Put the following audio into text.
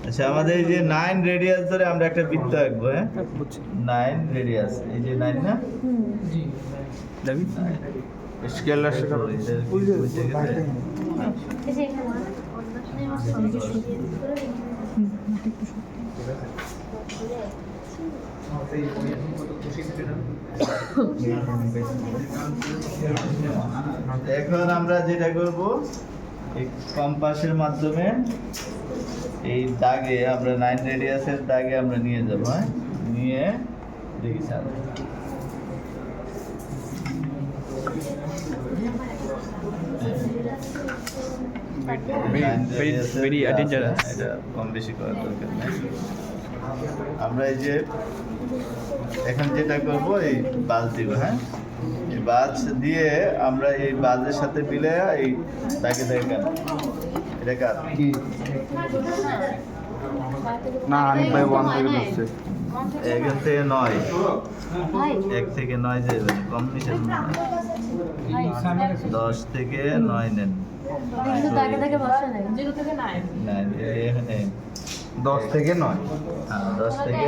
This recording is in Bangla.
আচ্ছা, আমাদের এই যে 9 রেডিয়াস ধরে আমরা একটা বৃত্ত আঁকবো। হ্যাঁ, 9 রেডিয়াস, এই যে 9 না, জি দাবি স্কেল রাখতে হবে। এখন আমরা যেটা করব, এই কম্পাসের মাধ্যমে এই দাগে আমরা 9 রেডিয়াসের দাগে আমরা নিয়ে যাব। হ্যাঁ, নিয়ে দেখি স্যার very dangerous. এটা কম বেশি করার দরকার নেই। আমরা এই যে এখন যেটা করব, এই বাজ দিব। হ্যাঁ, এই বাজ দিয়ে আমরা এই বাজের সাথে মিলে এই দাগে দাগে কাট, এটা কাট কি না, আনিফ ভাই 1 থেকে ধরছে। এখান থেকে 9, 1 থেকে 9 যাবেন, কম নিচে 10 থেকে 9 নেন। 10 থেকে 9। হ্যাঁ, 10 থেকে